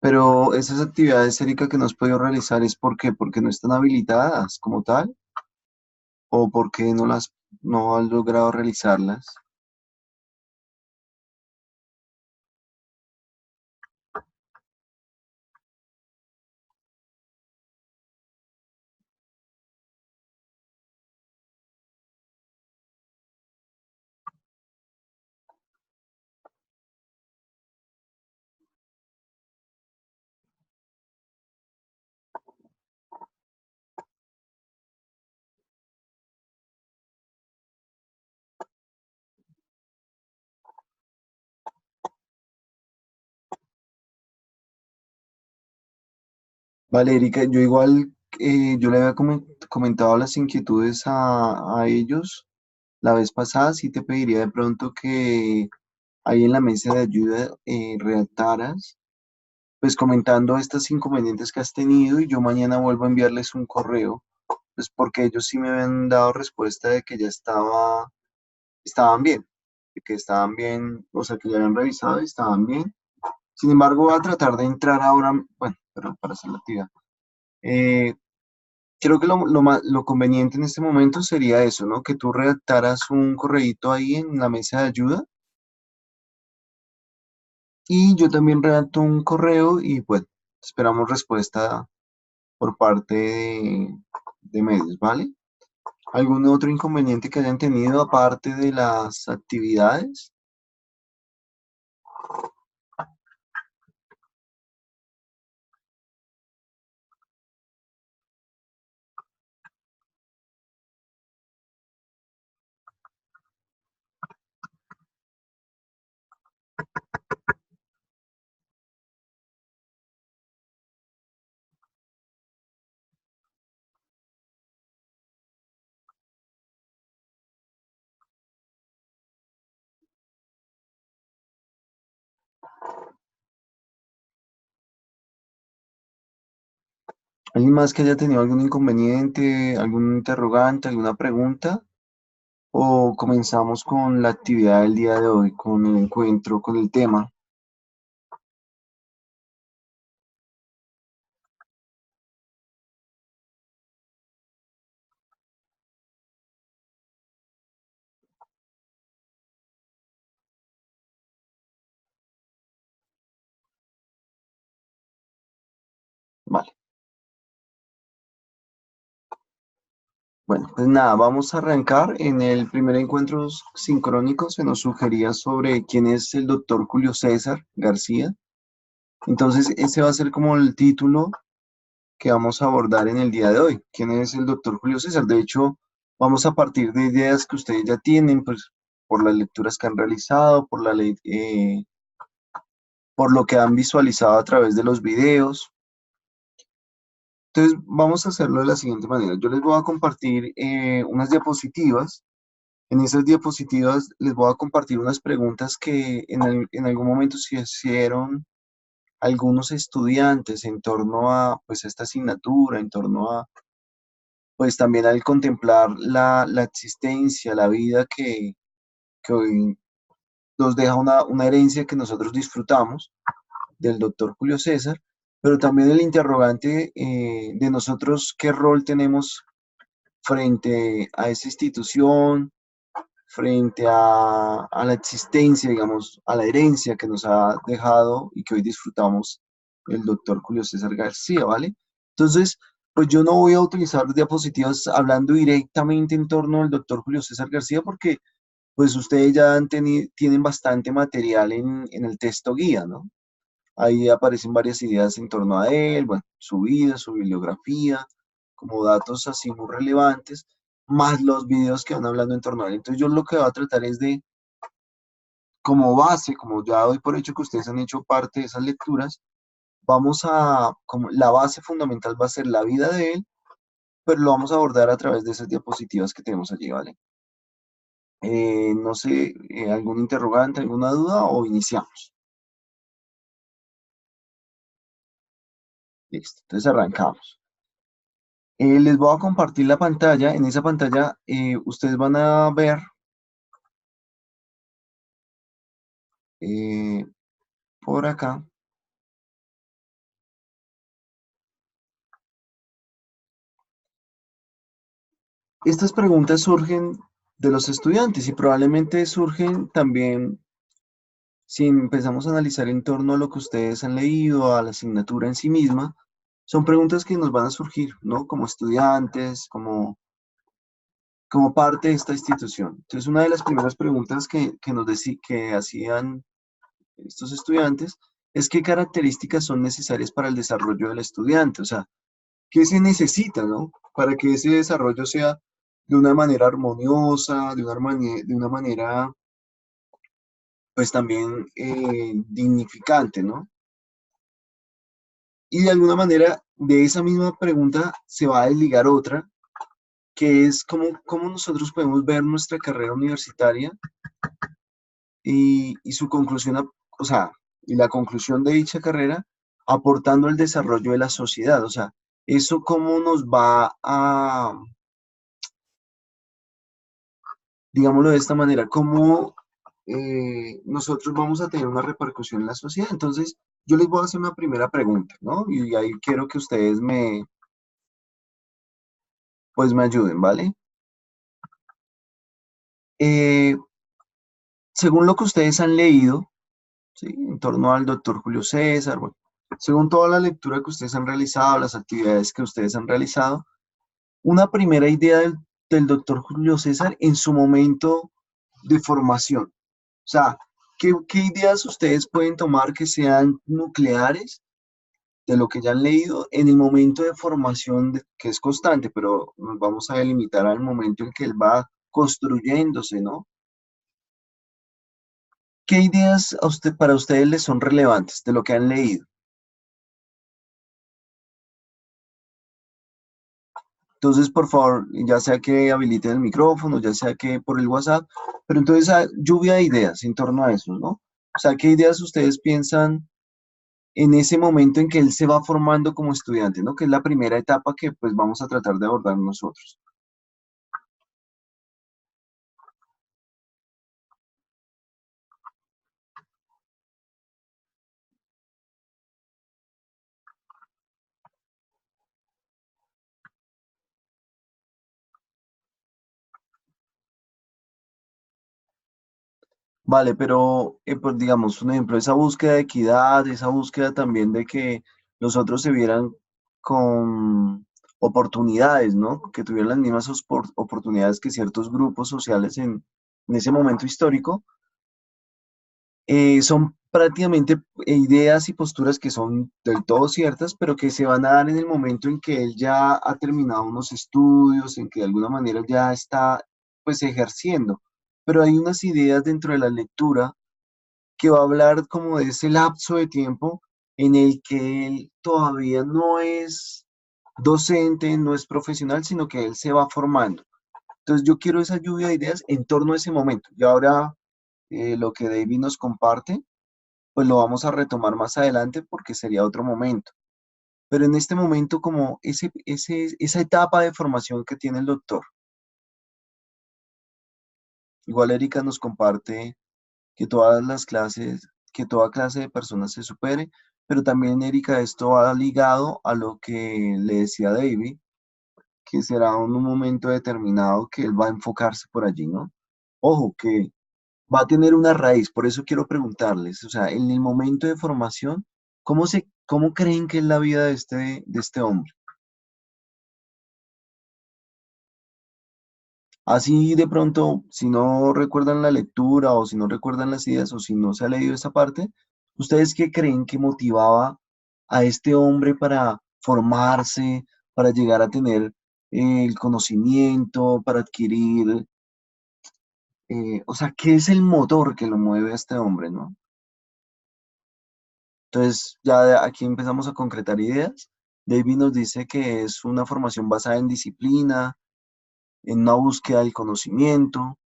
Pero esas actividades, Erika, que no has podido realizar, ¿es por qué? ¿Porque no están habilitadas como tal? ¿O porque no has logrado realizarlas? Vale, Erika, yo igual, yo le había comentado las inquietudes a ellos la vez pasada. Sí te pediría de pronto que ahí en la mesa de ayuda redactaras, pues comentando estos inconvenientes que has tenido, y yo mañana vuelvo a enviarles un correo, pues porque ellos sí me habían dado respuesta de que ya estaban bien, de que estaban bien, o sea, que ya habían revisado y estaban bien. Sin embargo, voy a tratar de entrar ahora, bueno, pero para hacer la actividad. Eh, Creo que lo conveniente en este momento sería eso, ¿no? Que tú redactaras un correíto ahí en la mesa de ayuda, y yo también redacto un correo y pues esperamos respuesta por parte de medios, ¿vale? ¿Algún otro inconveniente que hayan tenido aparte de las actividades? ¿Alguien más que haya tenido algún inconveniente, algún interrogante, alguna pregunta? ¿O comenzamos con la actividad del día de hoy, con el encuentro, con el tema? Vale. Bueno, pues nada, vamos a arrancar. En el primer encuentro sincrónico se nos sugería sobre quién es el doctor Julio César García. Entonces, ese va a ser como el título que vamos a abordar en el día de hoy. ¿Quién es el doctor Julio César? De hecho, vamos a partir de ideas que ustedes ya tienen, pues por las lecturas que han realizado, por lo que han visualizado a través de los videos. Entonces, vamos a hacerlo de la siguiente manera. Yo les voy a compartir unas diapositivas. En esas diapositivas les voy a compartir unas preguntas que en algún momento se hicieron algunos estudiantes en torno a pues, esta asignatura, en torno a pues también al contemplar la existencia, la vida que hoy nos deja una herencia que nosotros disfrutamos del doctor Julio César, pero también el interrogante de nosotros, qué rol tenemos frente a esa institución, frente a la existencia, digamos, a la herencia que nos ha dejado y que hoy disfrutamos el doctor Julio César García, ¿vale? Entonces, pues yo no voy a utilizar diapositivas hablando directamente en torno al doctor Julio César García porque pues ustedes ya tienen bastante material en el texto guía, ¿no? Ahí aparecen varias ideas en torno a él, bueno, su vida, su bibliografía, como datos así muy relevantes, más los videos que van hablando en torno a él. Entonces yo lo que voy a tratar es de, como base, como ya doy por hecho que ustedes han hecho parte de esas lecturas, como la base fundamental va a ser la vida de él, pero lo vamos a abordar a través de esas diapositivas que tenemos allí, ¿vale? No sé, ¿algún interrogante, alguna duda o iniciamos? Listo, entonces arrancamos. Les voy a compartir la pantalla. En esa pantalla ustedes van a ver eh, por acá Estas preguntas surgen de los estudiantes y probablemente surgen también si empezamos a analizar en torno a lo que ustedes han leído, a la asignatura en sí misma, son preguntas que nos van a surgir, ¿no? Como estudiantes, como parte de esta institución. Entonces, una de las primeras preguntas que hacían estos estudiantes es qué características son necesarias para el desarrollo del estudiante, o sea, qué se necesita, ¿no? Para que ese desarrollo sea de una manera armoniosa, de una manera, pues también dignificante, ¿no? Y de alguna manera, de esa misma pregunta se va a desligar otra, que es cómo nosotros podemos ver nuestra carrera universitaria y su conclusión, o sea, y la conclusión de dicha carrera aportando al desarrollo de la sociedad. O sea, eso cómo nos va a, digámoslo de esta manera, cómo nosotros vamos a tener una repercusión en la sociedad. Entonces, yo les voy a hacer una primera pregunta, ¿no? Y ahí quiero que ustedes pues me ayuden, ¿vale? Eh, Según lo que ustedes han leído, ¿sí? En torno al doctor Julio César, bueno, según toda la lectura que ustedes han realizado, las actividades que ustedes han realizado, una primera idea del doctor Julio César en su momento de formación. O sea, ¿qué ideas ustedes pueden tomar que sean nucleares de lo que ya han leído en el momento de formación, que es constante, pero nos vamos a delimitar al momento en que él va construyéndose, ¿no? ¿Qué ideas para ustedes les son relevantes de lo que han leído? Entonces, por favor, ya sea que habiliten el micrófono, ya sea que por el WhatsApp, pero entonces lluvia de ideas en torno a eso, ¿no? O sea, ¿qué ideas ustedes piensan en ese momento en que él se va formando como estudiante, ¿no? Que es la primera etapa que pues vamos a tratar de abordar nosotros. Vale, pero pues digamos, un ejemplo, esa búsqueda de equidad, esa búsqueda también de que los otros se vieran con oportunidades, ¿no? Que tuvieran las mismas oportunidades que ciertos grupos sociales en ese momento histórico, son prácticamente ideas y posturas que son del todo ciertas, pero que se van a dar en el momento en que él ya ha terminado unos estudios, en que de alguna manera ya está pues ejerciendo. Pero hay unas ideas dentro de la lectura que va a hablar como de ese lapso de tiempo en el que él todavía no es docente, no es profesional, sino que él se va formando. Entonces yo quiero esa lluvia de ideas en torno a ese momento. Y ahora lo que David nos comparte, pues lo vamos a retomar más adelante porque sería otro momento. Pero en este momento como esa etapa de formación que tiene el doctor. Igual Erika nos comparte que todas las clases, que toda clase de personas se supere, pero también, Erika, esto va ligado a lo que le decía David, que será en un momento determinado que él va a enfocarse por allí, ¿no? Ojo, que va a tener una raíz, por eso quiero preguntarles, o sea, en el momento de formación, cómo creen que es la vida de este hombre? Así de pronto, si no recuerdan la lectura o si no recuerdan las ideas o si no se ha leído esa parte, ¿ustedes qué creen que motivaba a este hombre para formarse, para llegar a tener el conocimiento, para adquirir, o sea, qué es el motor que lo mueve a este hombre, ¿no? Entonces, aquí empezamos a concretar ideas. David nos dice que es una formación basada en disciplina, en una búsqueda del conocimiento,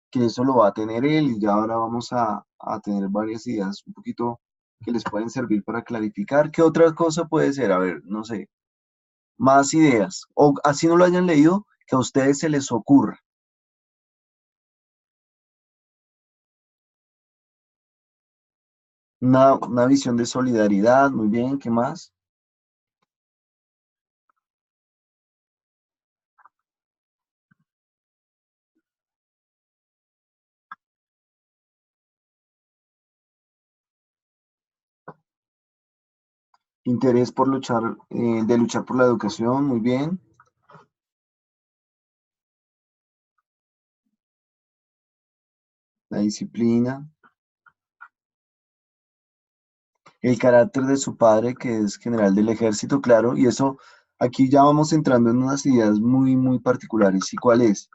que eso lo va a tener él y ya ahora vamos a tener varias ideas un poquito que les pueden servir para clarificar. ¿Qué otra cosa puede ser? A ver, no sé, más ideas. O así no lo hayan leído, que a ustedes se les ocurra. Una visión de solidaridad, muy bien, ¿qué más? Interés por luchar, de luchar por la educación, muy bien. La disciplina. El carácter de su padre, que es general del ejército, claro, y eso, aquí ya vamos entrando en unas ideas muy, muy particulares. ¿Y cuál es?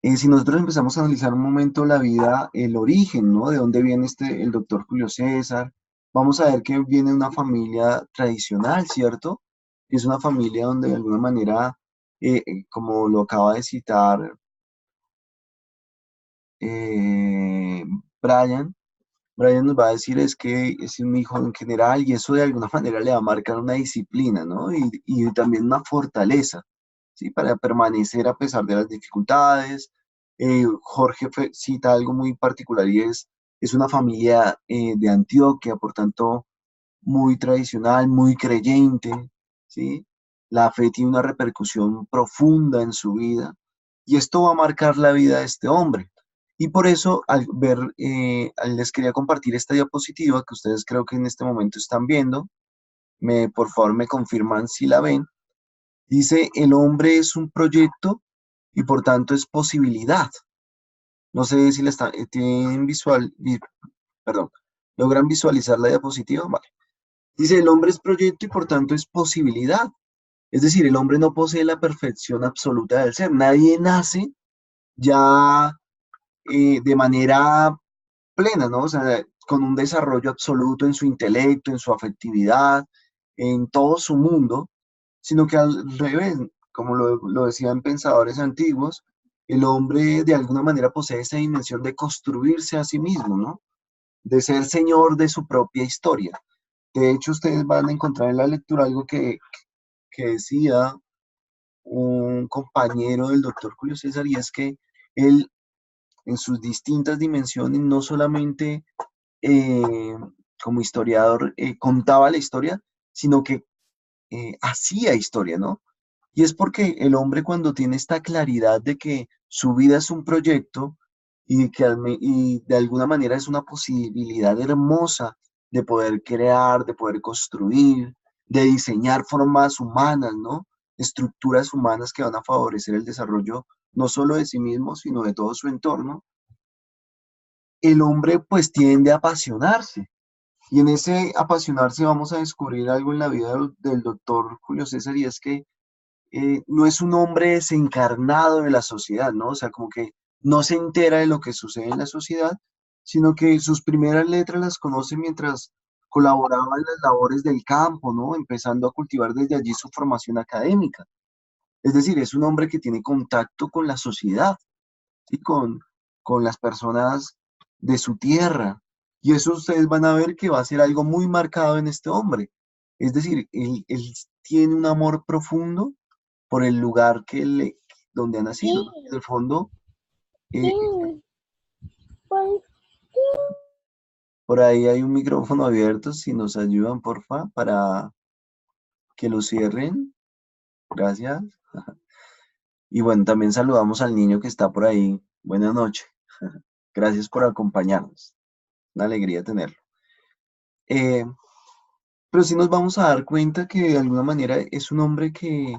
Si nosotros empezamos a analizar un momento la vida, el origen, ¿no? De dónde viene el doctor Julio César, vamos a ver que viene de una familia tradicional, ¿cierto? Es una familia donde de alguna manera, como lo acaba de citar eh, Brian, Brian nos va a decir es que es un hijo en general y eso de alguna manera le va a marcar una disciplina, ¿no? Y también una fortaleza, ¿sí? Para permanecer a pesar de las dificultades. Jorge cita algo muy particular y es una familia de Antioquia, por tanto, muy tradicional, muy creyente, ¿sí? La fe tiene una repercusión profunda en su vida y esto va a marcar la vida de este hombre. Y por eso, les quería compartir esta diapositiva que ustedes creo que en este momento están viendo. Por favor, me confirman si la ven. Dice, el hombre es un proyecto y por tanto es posibilidad. No sé si tienen perdón, ¿logran visualizar la diapositiva? Vale. Dice, el hombre es proyecto y por tanto es posibilidad. Es decir, el hombre no posee la perfección absoluta del ser. Nadie nace ya de manera plena, ¿no? O sea, con un desarrollo absoluto en su intelecto, en su afectividad, en todo su mundo, sino que al revés, como lo decían pensadores antiguos, el hombre de alguna manera posee esa dimensión de construirse a sí mismo, ¿no? De ser señor de su propia historia. De hecho, ustedes van a encontrar en la lectura algo que decía un compañero del doctor Julio César, y es que él, en sus distintas dimensiones, no solamente eh, como historiador contaba la historia, sino que hacía historia, ¿no? Y es porque el hombre cuando tiene esta claridad de que su vida es un proyecto y de alguna manera es una posibilidad hermosa de poder crear, de poder construir, de diseñar formas humanas, ¿no? Estructuras humanas que van a favorecer el desarrollo no solo de sí mismo, sino de todo su entorno. El hombre pues tiende a apasionarse. Y en ese apasionarse vamos a descubrir algo en la vida del doctor Julio César y es que no es un hombre desencarnado de la sociedad, ¿no? O sea, como que no se entera de lo que sucede en la sociedad, sino que sus primeras letras las conoce mientras colaboraba en las labores del campo, ¿no? Empezando a cultivar desde allí su formación académica. Es decir, es un hombre que tiene contacto con la sociedad, ¿sí? Con las personas de su tierra. Y eso ustedes van a ver que va a ser algo muy marcado en este hombre. Es decir, él tiene un amor profundo por el lugar donde ha nacido, ¿no? En el fondo, eh, por ahí hay un micrófono abierto, si nos ayudan, porfa, para que lo cierren. Gracias. Y bueno, también saludamos al niño que está por ahí. Buenas noches. Gracias por acompañarnos. Una alegría tenerlo. Eh, pero sí nos vamos a dar cuenta que de alguna manera es un hombre que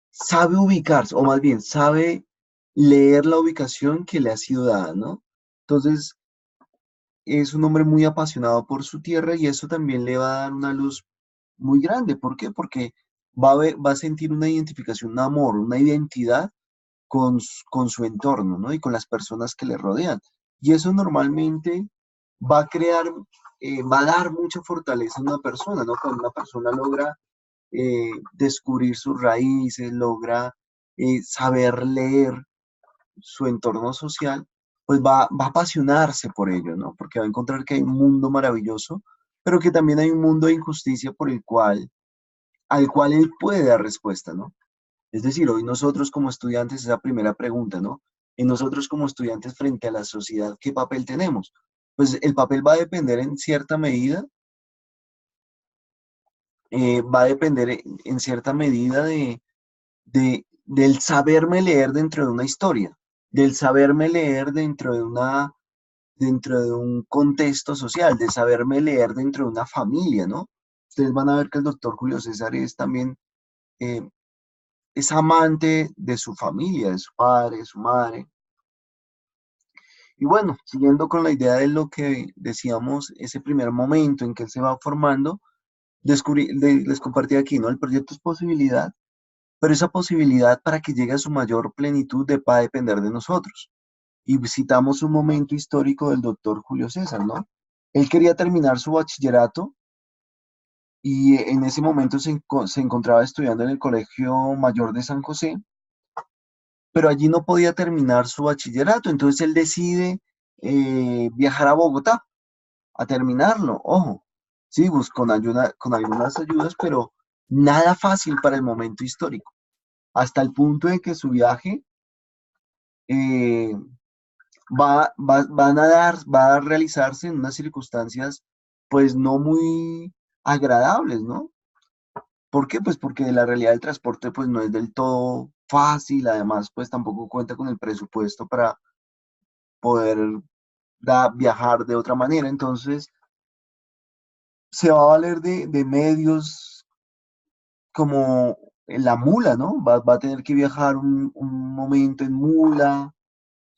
sabe ubicarse, o más bien sabe leer la ubicación que le ha sido dada, ¿no? Entonces, es un hombre muy apasionado por su tierra y eso también le va a dar una luz muy grande. ¿Por qué? Porque va a sentir una identificación, un amor, una identidad con su entorno, ¿no? Y con las personas que le rodean. Y eso normalmente va a crear, va a dar mucha fortaleza a una persona, ¿no? Cuando una persona logra descubrir sus raíces, logra saber leer su entorno social, pues va a apasionarse por ello, ¿no? Porque va a encontrar que hay un mundo maravilloso, pero que también hay un mundo de injusticia al cual él puede dar respuesta, ¿no? Es decir, hoy nosotros como estudiantes, esa primera pregunta, ¿no? Y nosotros como estudiantes frente a la sociedad, ¿qué papel tenemos? Pues el papel va a depender en cierta medida, va a depender en cierta medida del saberme leer dentro de una historia, del saberme leer dentro de un contexto social, de saberme leer dentro de una familia, ¿no? ustedes van a ver que el doctor Julio César es también, eh, es amante de su familia, de su padre, de su madre. Y bueno, siguiendo con la idea de lo que decíamos, ese primer momento en que él se va formando, les compartí aquí, ¿no? El proyecto es posibilidad, pero esa posibilidad para que llegue a su mayor plenitud va a depender de nosotros. Y citamos un momento histórico del doctor Julio César, ¿no? Él quería terminar su bachillerato y en ese momento se encontraba estudiando en el Colegio Mayor de San José, pero allí no podía terminar su bachillerato, entonces él decide viajar a Bogotá a terminarlo, ojo, sí, con ayuda, con algunas ayudas, pero nada fácil para el momento histórico, hasta el punto de que su viaje eh, va a realizarse en unas circunstancias pues no muy agradables, ¿no? ¿Por qué? Pues porque la realidad del transporte pues no es del todo fácil, además pues tampoco cuenta con el presupuesto para poder viajar de otra manera, entonces se va a valer de medios como la mula, ¿no? Va a tener que viajar un momento en mula,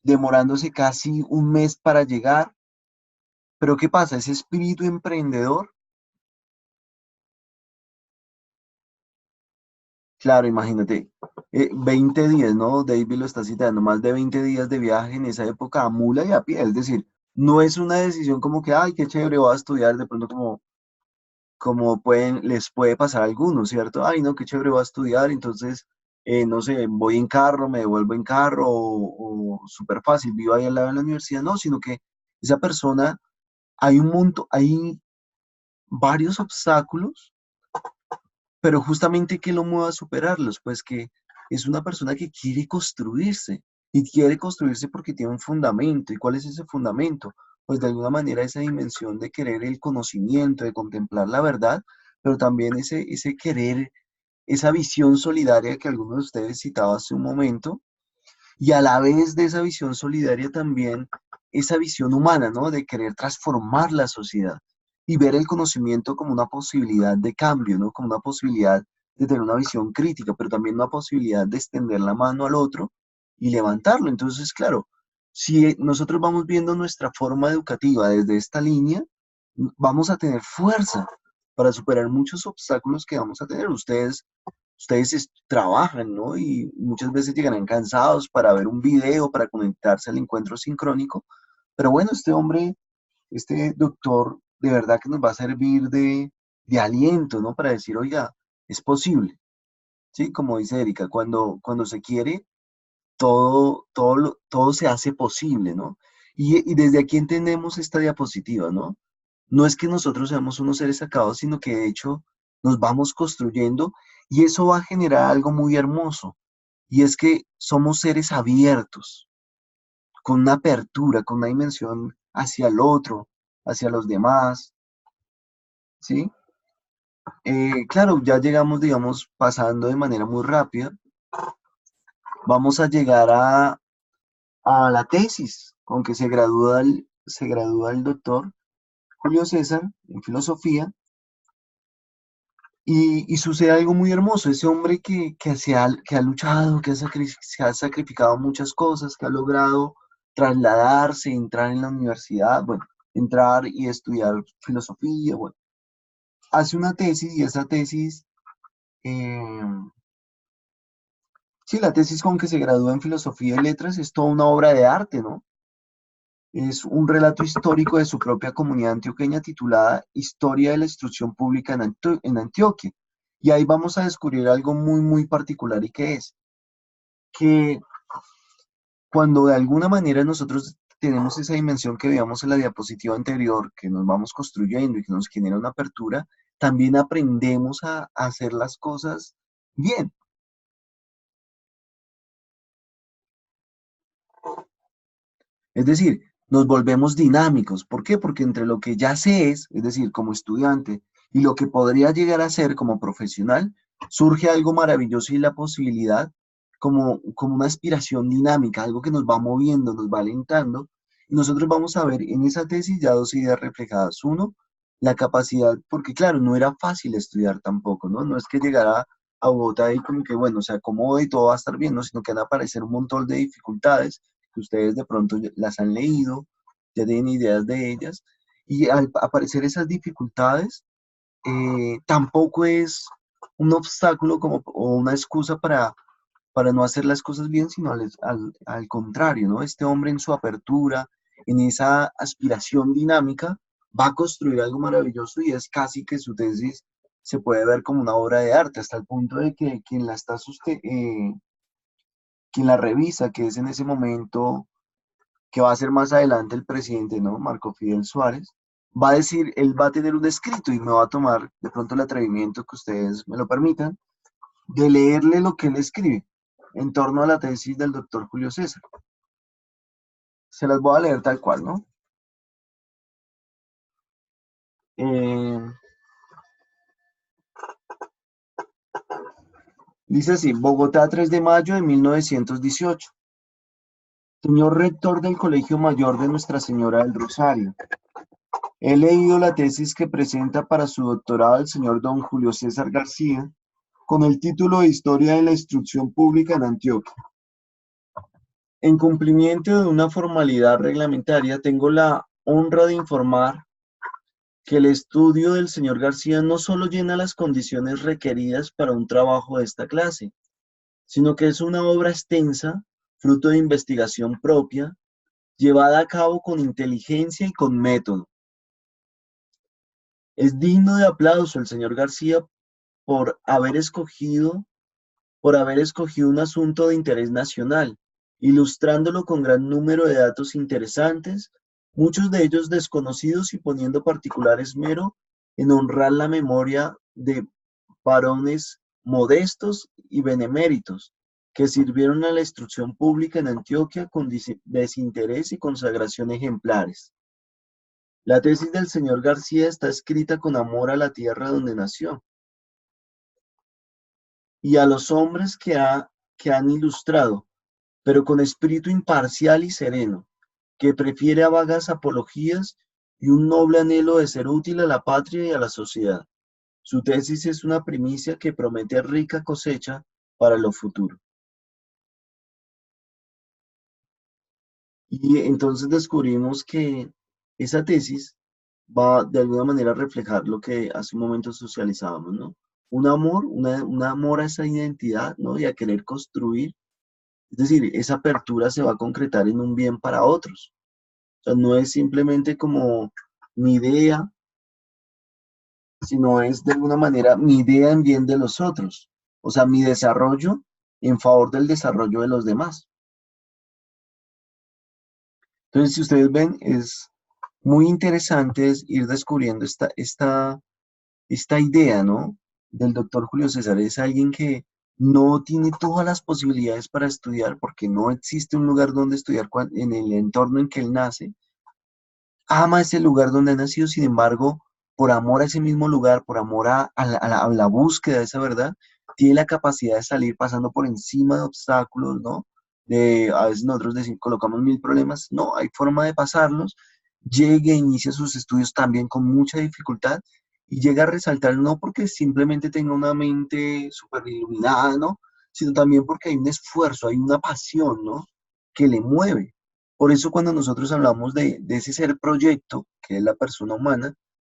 demorándose casi un mes para llegar, pero ¿qué pasa? Ese espíritu emprendedor, claro, imagínate, 20 días, ¿no? David lo está citando, más de 20 días de viaje en esa época a mula y a pie, es decir, no es una decisión como que, ay, qué chévere, voy a estudiar, de pronto como les puede pasar a algunos, ¿cierto? Ay, no, qué chévere, voy a estudiar, entonces, no sé, voy en carro, me devuelvo en carro, o súper fácil, vivo ahí al lado de la universidad, no, sino que esa persona, hay varios obstáculos, pero justamente ¿qué lo mueve a superarlos? Pues que es una persona que quiere construirse y quiere construirse porque tiene un fundamento. ¿Y cuál es ese fundamento? Pues de alguna manera esa dimensión de querer el conocimiento, de contemplar la verdad, pero también ese querer, esa visión solidaria que alguno de ustedes citaba hace un momento, y a la vez de esa visión solidaria también esa visión humana, ¿no? De querer transformar la sociedad y ver el conocimiento como una posibilidad de cambio, ¿no? Como una posibilidad de tener una visión crítica, pero también una posibilidad de extender la mano al otro y levantarlo. Entonces, claro, si nosotros vamos viendo nuestra forma educativa desde esta línea, vamos a tener fuerza para superar muchos obstáculos que vamos a tener. Ustedes trabajan, ¿no? Y muchas veces llegarán cansados para ver un video, para conectarse al encuentro sincrónico. Pero bueno, este hombre, este doctor, de verdad que nos va a servir de aliento, ¿no? Para decir, oiga, es posible, ¿sí? Como dice Erika, cuando se quiere, todo se hace posible, ¿no? Y desde aquí entendemos esta diapositiva, ¿no? No es que nosotros seamos unos seres sacados, sino que de hecho nos vamos construyendo y eso va a generar algo muy hermoso. Y es que somos seres abiertos, con una apertura, con una dimensión hacia el otro, hacia los demás, ¿sí? Claro, ya llegamos, digamos, pasando de manera muy rápida. Vamos a llegar a la tesis, con que se gradúa el doctor Julio César en filosofía. Y sucede algo muy hermoso, ese hombre que ha luchado, se ha sacrificado muchas cosas, que ha logrado trasladarse, entrar en la universidad, bueno, entrar y estudiar filosofía, bueno, hace una tesis y esa tesis, eh, sí, la tesis con que se gradúa en filosofía y letras es toda una obra de arte, ¿no? Es un relato histórico de su propia comunidad antioqueña titulada Historia de la Instrucción Pública en Antioquia. Y ahí vamos a descubrir algo muy, muy particular y que es que cuando de alguna manera nosotros tenemos esa dimensión que veíamos en la diapositiva anterior, que nos vamos construyendo y que nos genera una apertura, también aprendemos a hacer las cosas bien. Es decir, nos volvemos dinámicos. ¿Por qué? Porque entre lo que ya sé es decir, como estudiante, y lo que podría llegar a ser como profesional, surge algo maravilloso y la posibilidad como una aspiración dinámica, algo que nos va moviendo, nos va alentando. Y nosotros vamos a ver en esa tesis ya dos ideas reflejadas. Uno, la capacidad, porque claro, no era fácil estudiar tampoco, ¿no? No es que llegara a Bogotá y como que, bueno, se acomode y todo va a estar bien, ¿no? Sino que van a aparecer un montón de dificultades que ustedes de pronto las han leído, ya tienen ideas de ellas, y al aparecer esas dificultades, tampoco es un obstáculo como, o una excusa para no hacer las cosas bien, sino al contrario, ¿no? Este hombre en su apertura, en esa aspiración dinámica, va a construir algo maravilloso y es casi que su tesis se puede ver como una obra de arte, hasta el punto de que quien la revisa, que es en ese momento, que va a ser más adelante el presidente, ¿no? Marco Fidel Suárez, va a decir, él va a tener un escrito y me va a tomar de pronto el atrevimiento que ustedes me lo permitan, de leerle lo que él escribe en torno a la tesis del doctor Julio César. Se las voy a leer tal cual, ¿no? Eh, Dice así, Bogotá, 3 de mayo de 1918. Señor rector del Colegio Mayor de Nuestra Señora del Rosario, he leído la tesis que presenta para su doctorado el señor don Julio César García con el título de Historia de la Instrucción Pública en Antioquia. En cumplimiento de una formalidad reglamentaria, tengo la honra de informar que el estudio del señor García no solo llena las condiciones requeridas para un trabajo de esta clase, sino que es una obra extensa, fruto de investigación propia, llevada a cabo con inteligencia y con método. Es digno de aplauso el señor García por haber escogido, por haber escogido un asunto de interés nacional, ilustrándolo con gran número de datos interesantes, muchos de ellos desconocidos y poniendo particular esmero en honrar la memoria de varones modestos y beneméritos que sirvieron a la instrucción pública en Antioquia con desinterés y consagración ejemplares. La tesis del señor García está escrita con amor a la tierra donde nació y a los hombres que han ilustrado, pero con espíritu imparcial y sereno, que prefiere a vagas apologías y un noble anhelo de ser útil a la patria y a la sociedad. Su tesis es una primicia que promete rica cosecha para lo futuro. Y entonces descubrimos que esa tesis va de alguna manera a reflejar lo que hace un momento socializábamos, ¿no? Un amor a esa identidad, ¿no? Y a querer construir. Es decir, esa apertura se va a concretar en un bien para otros. O sea, no es simplemente como mi idea, sino es de alguna manera mi idea en bien de los otros. O sea, mi desarrollo en favor del desarrollo de los demás. Entonces, si ustedes ven, es muy interesante ir descubriendo esta idea, ¿no? Del doctor Julio César. Es alguien que no tiene todas las posibilidades para estudiar porque no existe un lugar donde estudiar en el entorno en que él nace. Ama ese lugar donde ha nacido, sin embargo, por amor a ese mismo lugar, por amor a la búsqueda de esa verdad, tiene la capacidad de salir pasando por encima de obstáculos, ¿no? A veces nosotros colocamos mil problemas, no, hay forma de pasarlos, llega, inicia sus estudios también con mucha dificultad y llega a resaltar no porque simplemente tenga una mente súper iluminada, ¿no? Sino también porque hay un esfuerzo, hay una pasión, ¿no? Que le mueve. Por eso cuando nosotros hablamos de ese ser proyecto, que es la persona humana,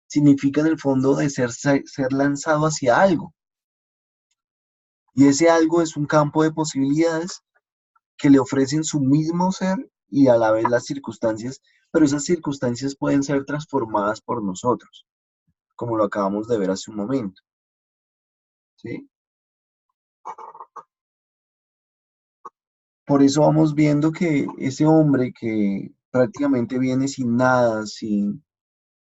significa en el fondo de ser lanzado hacia algo. Y ese algo es un campo de posibilidades que le ofrecen su mismo ser y a la vez las circunstancias, pero esas circunstancias pueden ser transformadas por nosotros, como lo acabamos de ver hace un momento. ¿Sí? Por eso vamos viendo que ese hombre que prácticamente viene sin nada, sin,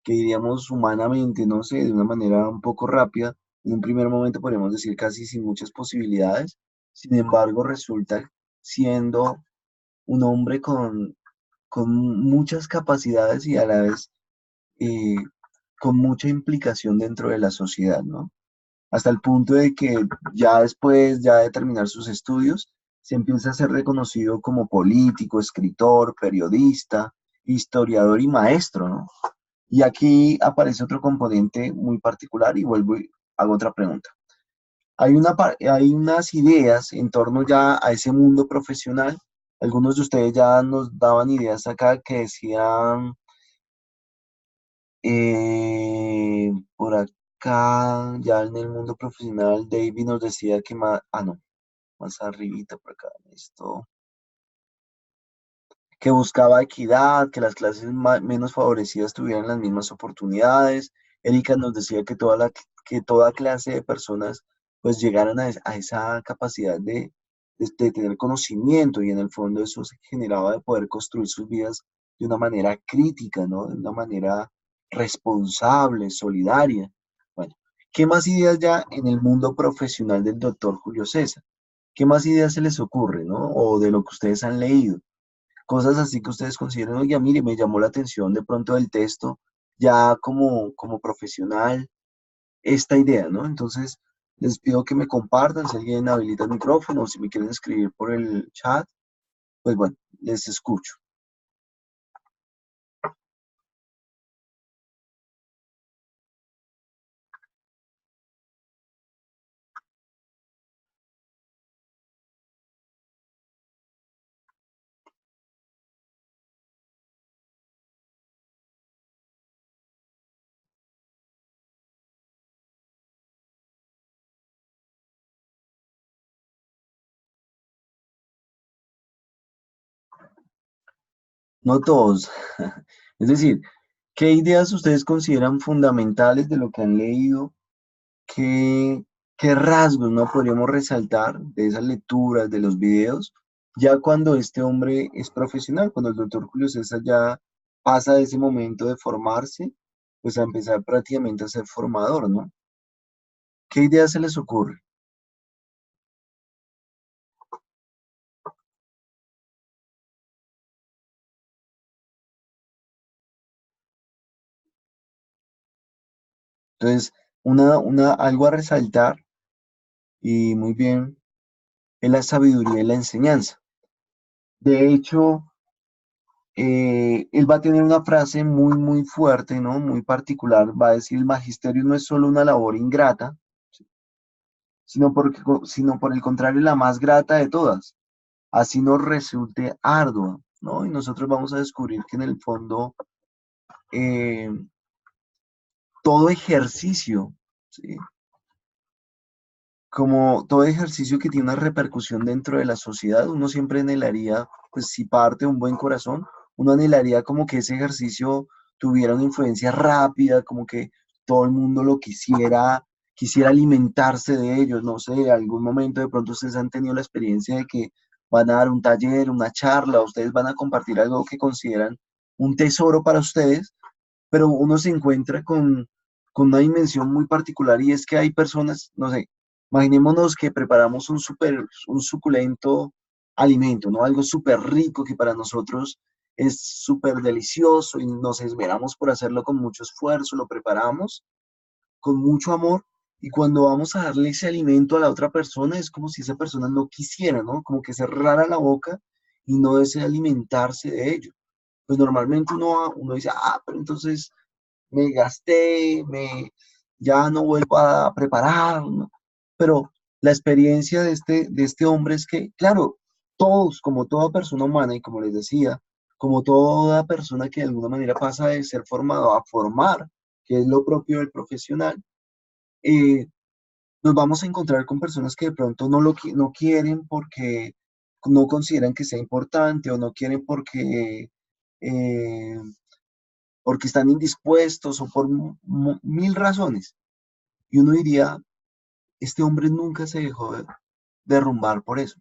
que diríamos humanamente, no sé, de una manera un poco rápida, en un primer momento podríamos decir casi sin muchas posibilidades, sin embargo resulta siendo un hombre con muchas capacidades y a la vez eh, con mucha implicación dentro de la sociedad, ¿no? Hasta el punto de que ya después, ya de terminar sus estudios, se empieza a ser reconocido como político, escritor, periodista, historiador y maestro, ¿no? Y aquí aparece otro componente muy particular y vuelvo y hago otra pregunta. Hay unas ideas en torno ya a ese mundo profesional. Algunos de ustedes ya nos daban ideas acá que decían, por acá, ya en el mundo profesional, David nos decía que más, no, más arribita por acá, esto, que buscaba equidad, que las clases menos favorecidas tuvieran las mismas oportunidades. Erika nos decía que que toda clase de personas pues llegaran a esa capacidad de tener conocimiento y en el fondo eso se generaba de poder construir sus vidas de una manera crítica, ¿no? De una manera responsable, solidaria. Bueno, ¿qué más ideas ya en el mundo profesional del doctor Julio César? ¿Qué más ideas se les ocurre, ¿no? O de lo que ustedes han leído. Cosas así que ustedes consideren, oye, mire, me llamó la atención de pronto del texto, ya como profesional, esta idea, ¿no? Entonces, les pido que me compartan, si alguien habilita el micrófono, o si me quieren escribir por el chat, pues bueno, les escucho. No todos. Es decir, ¿qué ideas ustedes consideran fundamentales de lo que han leído? ¿Qué, qué rasgos no podríamos resaltar de esas lecturas, de los videos, ya cuando este hombre es profesional, cuando el doctor Julio César ya pasa de ese momento de formarse, pues a empezar prácticamente a ser formador, ¿no? ¿Qué ideas se les ocurre? Entonces, algo a resaltar, y muy bien, es la sabiduría y la enseñanza. De hecho, él va a tener una frase muy, muy fuerte, ¿no? Muy particular. Va a decir, el magisterio no es solo una labor ingrata, sino por el contrario, la más grata de todas. Así nos resulte ardua, ¿no? Y nosotros vamos a descubrir que en el fondo eh, todo ejercicio, ¿sí? Como todo ejercicio que tiene una repercusión dentro de la sociedad, uno siempre anhelaría, pues si parte de un buen corazón, uno anhelaría como que ese ejercicio tuviera una influencia rápida, como que todo el mundo lo quisiera alimentarse de ellos, no sé, algún momento de pronto ustedes han tenido la experiencia de que van a dar un taller, una charla, ustedes van a compartir algo que consideran un tesoro para ustedes, pero uno se encuentra con una dimensión muy particular y es que hay personas, no sé, imaginémonos que preparamos un suculento alimento, ¿no? Algo súper rico que para nosotros es súper delicioso y nos esmeramos por hacerlo con mucho esfuerzo, lo preparamos con mucho amor y cuando vamos a darle ese alimento a la otra persona es como si esa persona no quisiera, ¿no? Como que cerrara la boca y no desea alimentarse de ello. Pues normalmente uno dice, pero entonces me gasté, ya no vuelvo a preparar, ¿no? Pero la experiencia de este hombre es que, claro, todos, como toda persona humana, y como les decía, como toda persona que de alguna manera pasa de ser formado a formar, que es lo propio del profesional, eh, nos vamos a encontrar con personas que de pronto no quieren porque no consideran que sea importante o no quieren eh, porque están indispuestos o por mil razones. Y uno diría, este hombre nunca se dejó derrumbar por eso.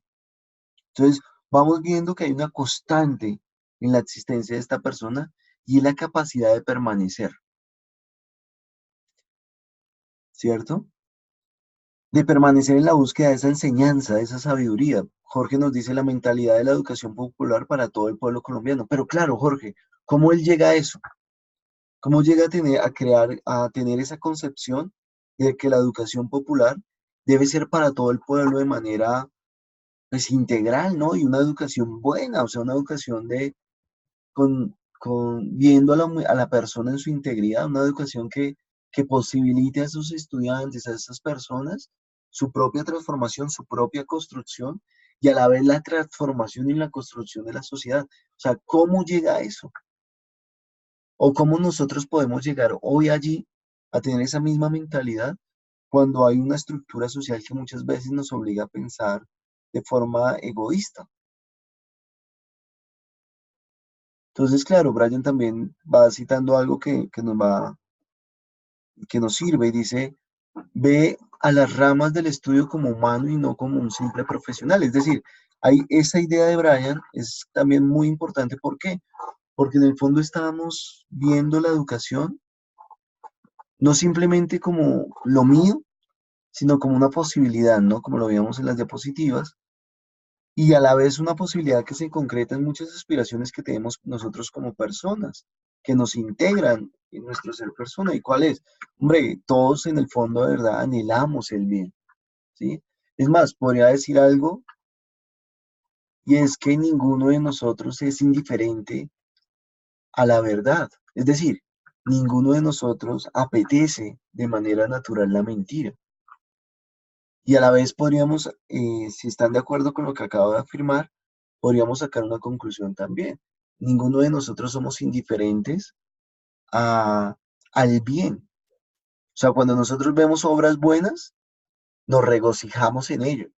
Entonces, vamos viendo que hay una constante en la existencia de esta persona y es la capacidad de permanecer, ¿cierto? De permanecer en la búsqueda de esa enseñanza, de esa sabiduría. Jorge nos dice la mentalidad de la educación popular para todo el pueblo colombiano. Pero claro, Jorge, ¿cómo él llega a eso? ¿Cómo llega a tener esa concepción de que la educación popular debe ser para todo el pueblo de manera, pues, integral, ¿no? Y una educación buena, o sea, una educación con, viendo a la persona en su integridad, una educación que posibilite a esos estudiantes, a esas personas, su propia transformación, su propia construcción y a la vez la transformación y la construcción de la sociedad. O sea, ¿cómo llega a eso? ¿O cómo nosotros podemos llegar hoy allí a tener esa misma mentalidad cuando hay una estructura social que muchas veces nos obliga a pensar de forma egoísta? Entonces, claro, Brian también va citando algo que nos sirve y dice, ve a las ramas del estudio como humano y no como un simple profesional. Es decir, hay esa idea de Brian es también muy importante. ¿Por qué? Porque en el fondo estábamos viendo la educación no simplemente como lo mío, sino como una posibilidad, ¿no? Como lo veíamos en las diapositivas, y a la vez una posibilidad que se concreta en muchas aspiraciones que tenemos nosotros como personas, que nos integran en nuestro ser persona. ¿Y cuál es? Hombre, todos en el fondo de verdad anhelamos el bien, ¿sí? Es más, podría decir algo, y es que ninguno de nosotros es indiferente a la verdad. Es decir, ninguno de nosotros apetece de manera natural la mentira. Y a la vez podríamos, si están de acuerdo con lo que acabo de afirmar, podríamos sacar una conclusión también. Ninguno de nosotros somos indiferentes a, al bien. O sea, cuando nosotros vemos obras buenas, nos regocijamos en ello.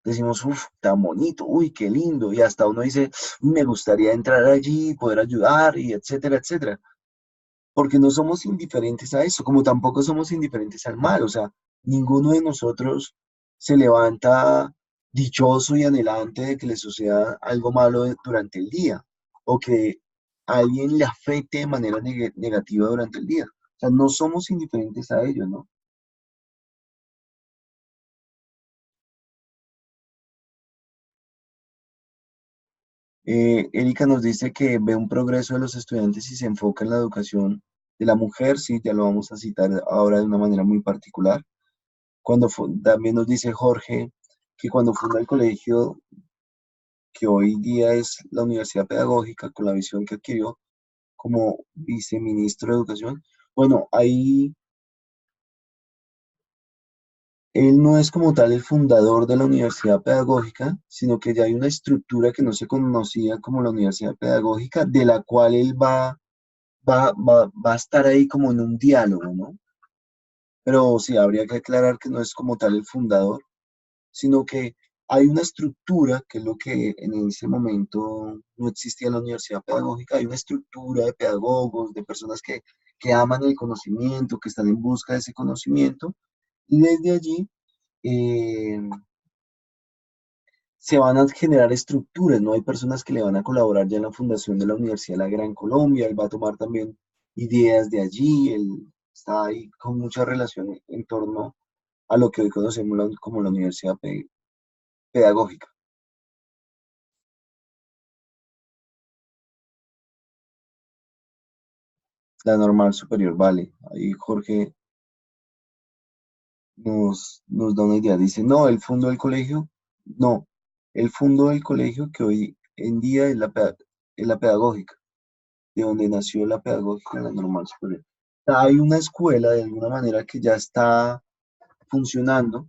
Decimos, uff, tan bonito, uy, qué lindo. Y hasta uno dice, me gustaría entrar allí, poder ayudar, y etcétera, etcétera. Porque no somos indiferentes a eso, como tampoco somos indiferentes al mal, o sea, ninguno de nosotros se levanta dichoso y anhelante de que le suceda algo malo durante el día, o que a alguien le afecte de manera negativa durante el día. O sea, no somos indiferentes a ello, ¿no? Erika nos dice que ve un progreso de los estudiantes y se enfoca en la educación de la mujer, sí, ya lo vamos a citar ahora de una manera muy particular. También nos dice Jorge que cuando funda el colegio, que hoy día es la Universidad Pedagógica, con la visión que adquirió como viceministro de Educación, bueno, ahí él no es como tal el fundador de la Universidad Pedagógica, sino que ya hay una estructura que no se conocía como la Universidad Pedagógica, de la cual él va a estar ahí como en un diálogo, ¿no? Pero sí, habría que aclarar que no es como tal el fundador, sino que hay una estructura, que es lo que en ese momento no existía en la universidad pedagógica, hay una estructura de pedagogos, de personas que aman el conocimiento, que están en busca de ese conocimiento, y desde allí eh, se van a generar estructuras, ¿no? Hay personas que le van a colaborar ya en la fundación de la Universidad de la Gran Colombia, él va a tomar también ideas de allí, él está ahí con mucha relación en torno a lo que hoy conocemos como la Universidad Pedagógica. La normal superior, vale. Ahí Jorge nos da una idea. Dice, no, el fondo del colegio, no. El fondo del colegio que hoy en día es la pedagógica, de donde nació la pedagógica en la normal superior. O sea, hay una escuela de alguna manera que ya está funcionando,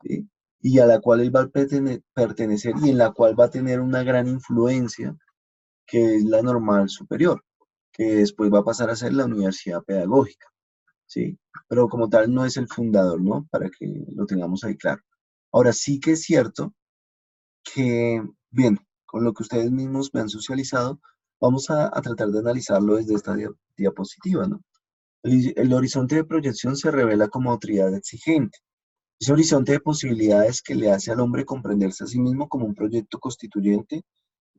¿sí? Y a la cual él va a pertenecer y en la cual va a tener una gran influencia, que es la normal superior, que después va a pasar a ser la universidad pedagógica. ¿Sí? Pero como tal no es el fundador, ¿no? Para que lo tengamos ahí claro. Ahora sí que es cierto que, bien, con lo que ustedes mismos me han socializado, vamos a tratar de analizarlo desde esta diapositiva, ¿no? El horizonte de proyección se revela como autoridad exigente. Ese horizonte de posibilidades que le hace al hombre comprenderse a sí mismo como un proyecto constituyente,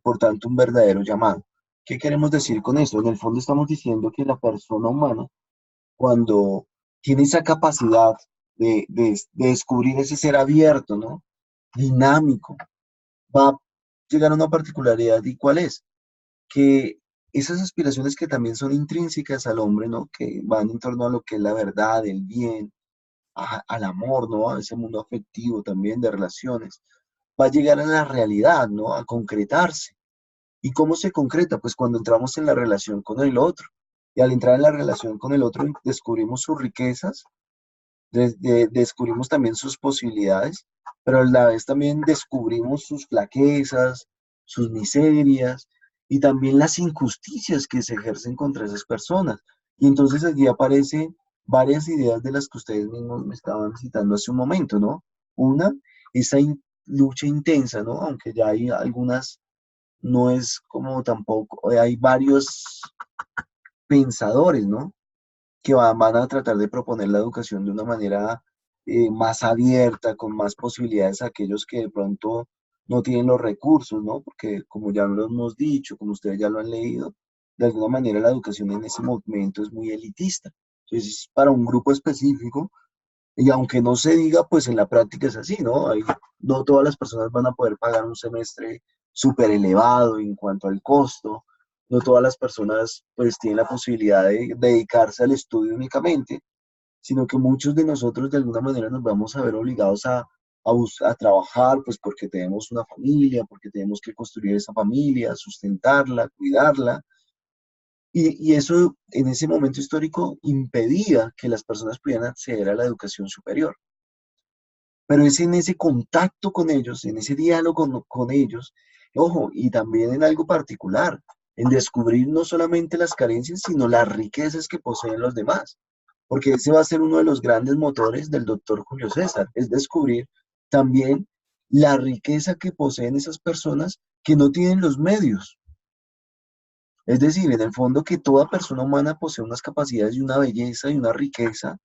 por tanto, un verdadero llamado. ¿Qué queremos decir con eso? En el fondo estamos diciendo que la persona humana cuando tiene esa capacidad de descubrir ese ser abierto, ¿no? Dinámico, va a llegar a una particularidad. ¿Y cuál es? Que esas aspiraciones que también son intrínsecas al hombre, ¿no? Que van en torno a lo que es la verdad, el bien, al amor, ¿no? A ese mundo afectivo también de relaciones, va a llegar a la realidad, ¿no? A concretarse. ¿Y cómo se concreta? Pues cuando entramos en la relación con el otro. Y al entrar en la relación con el otro, descubrimos sus riquezas, descubrimos también sus posibilidades, pero a la vez también descubrimos sus flaquezas, sus miserias y también las injusticias que se ejercen contra esas personas. Y entonces allí aparecen varias ideas de las que ustedes mismos me estaban citando hace un momento, ¿no? Una, esa lucha intensa, ¿no? Aunque ya hay algunas, no es como tampoco, hay varios pensadores, ¿no? Que van a tratar de proponer la educación de una manera más abierta, con más posibilidades a aquellos que de pronto no tienen los recursos, ¿no? Porque como ya lo hemos dicho, como ustedes ya lo han leído, de alguna manera la educación en ese momento es muy elitista. Entonces, es para un grupo específico, y aunque no se diga, pues en la práctica es así, ¿no? No todas las personas van a poder pagar un semestre súper elevado en cuanto al costo, no todas las personas pues tienen la posibilidad de dedicarse al estudio únicamente, sino que muchos de nosotros de alguna manera nos vamos a ver obligados a trabajar, pues porque tenemos una familia, porque tenemos que construir esa familia, sustentarla, cuidarla, y eso en ese momento histórico impedía que las personas pudieran acceder a la educación superior. Pero es en ese contacto con ellos, en ese diálogo con ellos, ojo, y también en algo particular, en descubrir no solamente las carencias, sino las riquezas que poseen los demás, porque ese va a ser uno de los grandes motores del doctor Julio César, es descubrir también la riqueza que poseen esas personas que no tienen los medios. Es decir, en el fondo que toda persona humana posee unas capacidades y una belleza y una riqueza,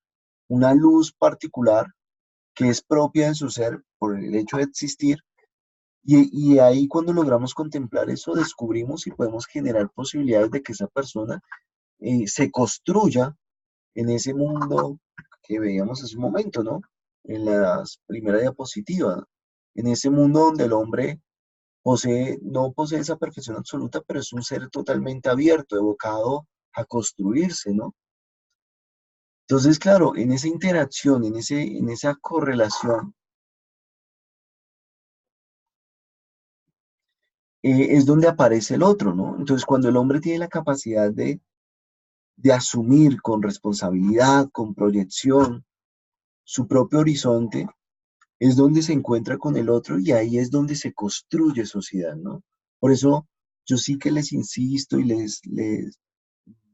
una luz particular que es propia de su ser por el hecho de existir, y ahí cuando logramos contemplar eso, descubrimos y podemos generar posibilidades de que esa persona se construya en ese mundo que veíamos hace un momento, ¿no? En la primera diapositiva, en ese mundo donde el hombre no posee esa perfección absoluta, pero es un ser totalmente abierto, evocado a construirse, ¿no? Entonces, claro, en esa interacción, en esa correlación, es donde aparece el otro, ¿no? Entonces, cuando el hombre tiene la capacidad de asumir con responsabilidad, con proyección, su propio horizonte, es donde se encuentra con el otro y ahí es donde se construye sociedad, ¿no? Por eso yo sí que les insisto y les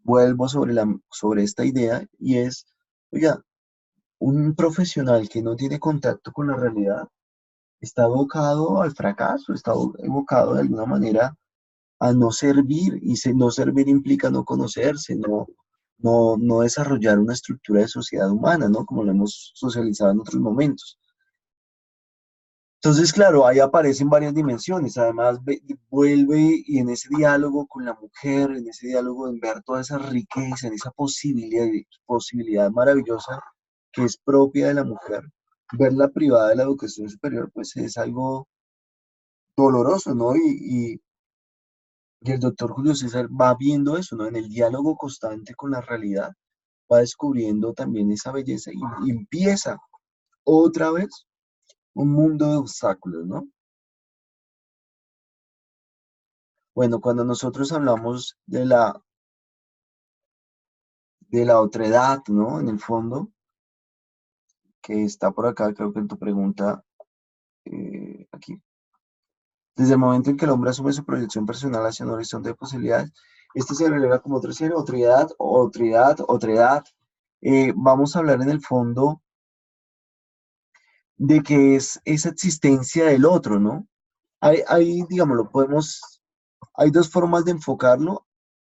vuelvo sobre esta idea y es, oiga, un profesional que no tiene contacto con la realidad está abocado al fracaso, está abocado de alguna manera a no servir, y no servir implica no conocerse, no desarrollar una estructura de sociedad humana, ¿no? Como lo hemos socializado en otros momentos. Entonces, claro, ahí aparecen varias dimensiones. Además, vuelve y en ese diálogo con la mujer, en ese diálogo en ver toda esa riqueza, en esa posibilidad maravillosa que es propia de la mujer, verla privada de la educación superior, pues es algo doloroso, ¿no? Y el doctor Julio César va viendo eso, ¿no? En el diálogo constante con la realidad, va descubriendo también esa belleza y empieza otra vez un mundo de obstáculos, ¿no? Bueno, cuando nosotros hablamos de la otredad, ¿no? En el fondo, que está por acá, creo que en tu pregunta, aquí. Desde el momento en que el hombre asume su proyección personal hacia un horizonte de posibilidades, este se revela como otro ser, otra edad. Vamos a hablar en el fondo de que es esa existencia del otro, ¿no? Digámoslo, hay dos formas de enfocarlo